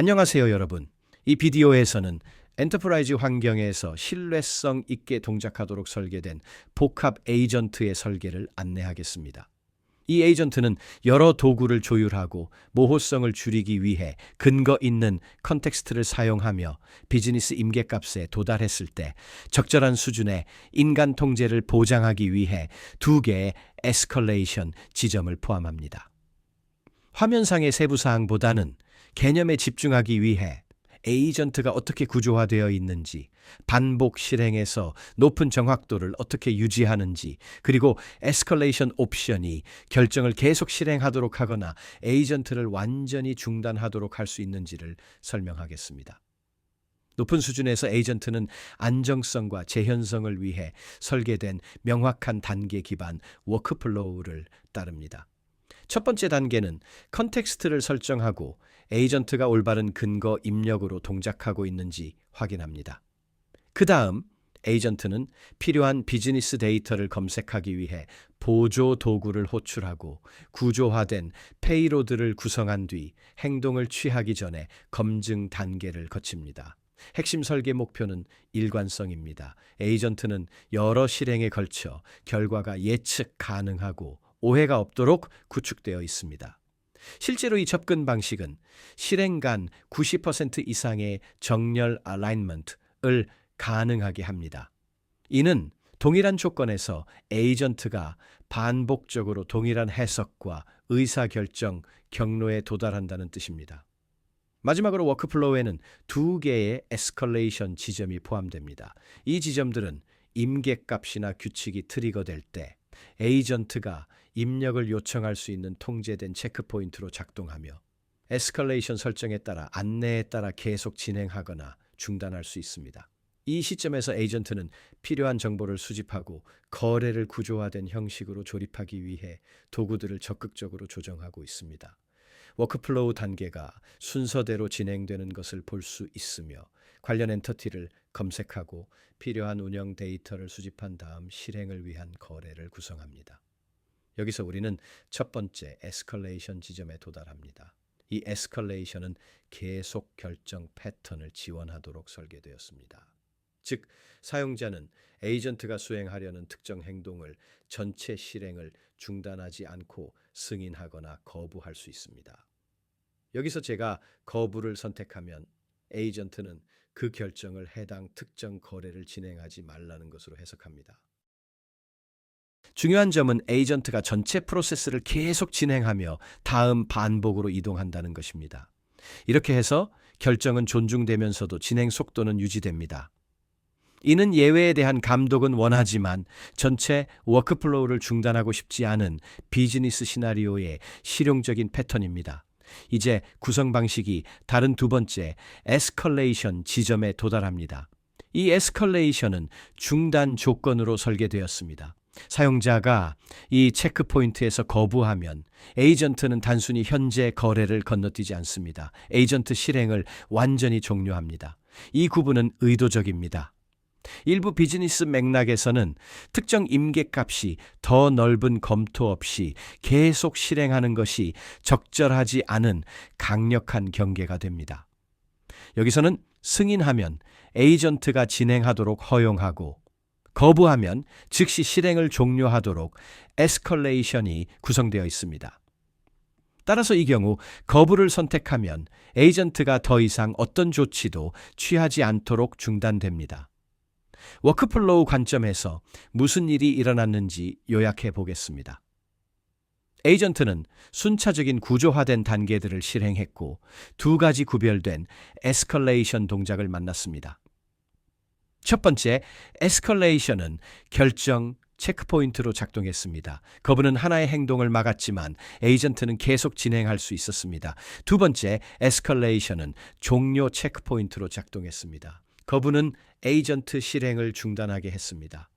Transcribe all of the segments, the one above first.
안녕하세요, 여러분. 이 비디오에서는 엔터프라이즈 환경에서 신뢰성 있게 동작하도록 설계된 복합 에이전트의 설계를 안내하겠습니다. 이 에이전트는 여러 도구를 조율하고 모호성을 줄이기 위해 근거 있는 컨텍스트를 사용하며 비즈니스 임계값에 도달했을 때 적절한 수준의 인간 통제를 보장하기 위해 두 개의 에스컬레이션 지점을 포함합니다. 화면상의 세부 사항보다는 개념에 집중하기 위해 에이전트가 어떻게 구조화되어 있는지, 반복 실행에서 높은 정확도를 어떻게 유지하는지, 그리고 에스컬레이션 옵션이 결정을 계속 실행하도록 하거나 에이전트를 완전히 중단하도록 할 수 있는지를 설명하겠습니다. 높은 수준에서 에이전트는 안정성과 재현성을 위해 설계된 명확한 단계 기반 워크플로우를 따릅니다. 첫 번째 단계는 컨텍스트를 설정하고 에이전트가 올바른 근거 입력으로 동작하고 있는지 확인합니다. 그 다음 에이전트는 필요한 비즈니스 데이터를 검색하기 위해 보조 도구를 호출하고 구조화된 페이로드를 구성한 뒤 행동을 취하기 전에 검증 단계를 거칩니다. 핵심 설계 목표는 일관성입니다. 에이전트는 여러 실행에 걸쳐 결과가 예측 가능하고 오해가 없도록 구축되어 있습니다. 실제로 이 접근 방식은 실행 간 90% 이상의 정렬 알라인먼트를 가능하게 합니다. 이는 동일한 조건에서 에이전트가 반복적으로 동일한 해석과 의사결정 경로에 도달한다는 뜻입니다. 마지막으로 워크플로우에는 두 개의 에스컬레이션 지점이 포함됩니다. 이 지점들은 임계값이나 규칙이 트리거될 때 에이전트가 입력을 요청할 수 있는 통제된 체크포인트로 작동하며 에스컬레이션 설정에 따라 안내에 따라 계속 진행하거나 중단할 수 있습니다. 이 시점에서 에이전트는 필요한 정보를 수집하고 거래를 구조화된 형식으로 조립하기 위해 도구들을 적극적으로 조정하고 있습니다. 워크플로우 단계가 순서대로 진행되는 것을 볼 수 있으며 관련 엔터티를 검색하고 필요한 운영 데이터를 수집한 다음 실행을 위한 거래를 구성합니다. 여기서 우리는 첫 번째 에스컬레이션 지점에 도달합니다. 이 에스컬레이션은 계속 결정 패턴을 지원하도록 설계되었습니다. 즉, 사용자는 에이전트가 수행하려는 특정 행동을 전체 실행을 중단하지 않고 승인하거나 거부할 수 있습니다. 여기서 제가 거부를 선택하면 에이전트는 그 결정을 해당 특정 거래를 진행하지 말라는 것으로 해석합니다. 중요한 점은 에이전트가 전체 프로세스를 계속 진행하며 다음 반복으로 이동한다는 것입니다. 이렇게 해서 결정은 존중되면서도 진행 속도는 유지됩니다. 이는 예외에 대한 감독은 원하지만 전체 워크플로우를 중단하고 싶지 않은 비즈니스 시나리오의 실용적인 패턴입니다. 이제 구성 방식이 다른 두 번째 에스컬레이션 지점에 도달합니다. 이 에스컬레이션은 중단 조건으로 설계되었습니다. 사용자가 이 체크포인트에서 거부하면 에이전트는 단순히 현재 거래를 건너뛰지 않습니다. 에이전트 실행을 완전히 종료합니다. 이 구분은 의도적입니다. 일부 비즈니스 맥락에서는 특정 임계값이 더 넓은 검토 없이 계속 실행하는 것이 적절하지 않은 강력한 경계가 됩니다. 여기서는 승인하면 에이전트가 진행하도록 허용하고 거부하면 즉시 실행을 종료하도록 에스컬레이션이 구성되어 있습니다. 따라서 이 경우 거부를 선택하면 에이전트가 더 이상 어떤 조치도 취하지 않도록 중단됩니다. 워크플로우 관점에서 무슨 일이 일어났는지 요약해 보겠습니다. 에이전트는 순차적인 구조화된 단계들을 실행했고 두 가지 구별된 에스컬레이션 동작을 만났습니다. 첫 번째, 에스컬레이션은 결정 체크포인트로 작동했습니다. 거부는 하나의 행동을 막았지만 에이전트는 계속 진행할 수 있었습니다. 두 번째, 에스컬레이션은 종료 체크포인트로 작동했습니다. 거부는 에이전트 실행을 중단하게 했습니다.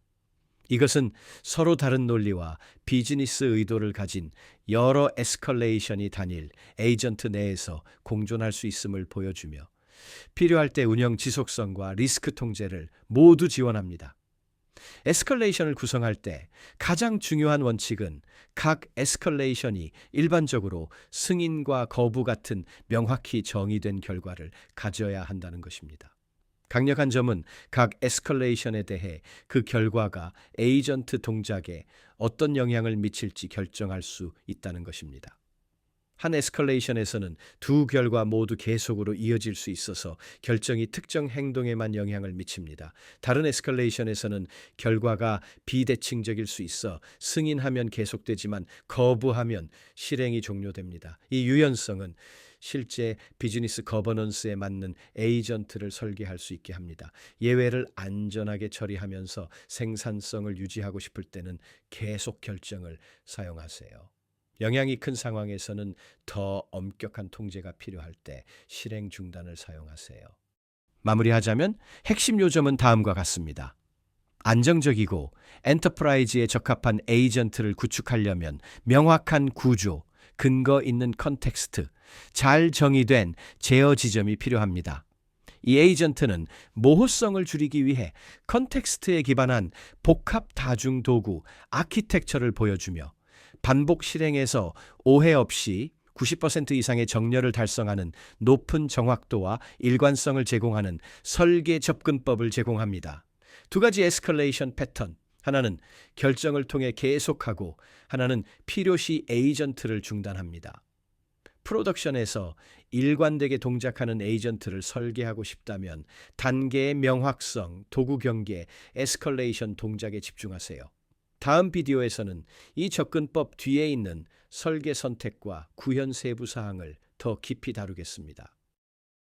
이것은 서로 다른 논리와 비즈니스 의도를 가진 여러 에스컬레이션이 단일 에이전트 내에서 공존할 수 있음을 보여주며 필요할 때 운영 지속성과 리스크 통제를 모두 지원합니다. 에스컬레이션을 구성할 때 가장 중요한 원칙은 각 에스컬레이션이 일반적으로 승인과 거부 같은 명확히 정의된 결과를 가져야 한다는 것입니다. 강력한 점은 각 에스컬레이션에 대해 그 결과가 에이전트 동작에 어떤 영향을 미칠지 결정할 수 있다는 것입니다. 한 에스컬레이션에서는 두 결과 모두 계속으로 이어질 수 있어서 결정이 특정 행동에만 영향을 미칩니다. 다른 에스컬레이션에서는 결과가 비대칭적일 수 있어 승인하면 계속되지만 거부하면 실행이 종료됩니다. 이 유연성은 실제 비즈니스 거버넌스에 맞는 에이전트를 설계할 수 있게 합니다. 예외를 안전하게 처리하면서 생산성을 유지하고 싶을 때는 계속 결정을 사용하세요. 영향이 큰 상황에서는 더 엄격한 통제가 필요할 때 실행 중단을 사용하세요. 마무리하자면 핵심 요점은 다음과 같습니다. 안정적이고 엔터프라이즈에 적합한 에이전트를 구축하려면 명확한 구조, 근거 있는 컨텍스트, 잘 정의된 제어 지점이 필요합니다. 이 에이전트는 모호성을 줄이기 위해 컨텍스트에 기반한 복합 다중 도구, 아키텍처를 보여주며 반복 실행에서 오해 없이 90% 이상의 정렬을 달성하는 높은 정확도와 일관성을 제공하는 설계 접근법을 제공합니다. 두 가지 에스컬레이션 패턴, 하나는 결정을 통해 계속하고 하나는 필요시 에이전트를 중단합니다. 프로덕션에서 일관되게 동작하는 에이전트를 설계하고 싶다면 단계의 명확성, 도구 경계, 에스컬레이션 동작에 집중하세요. 다음 비디오에서는 이 접근법 뒤에 있는 설계 선택과 구현 세부 사항을 더 깊이 다루겠습니다.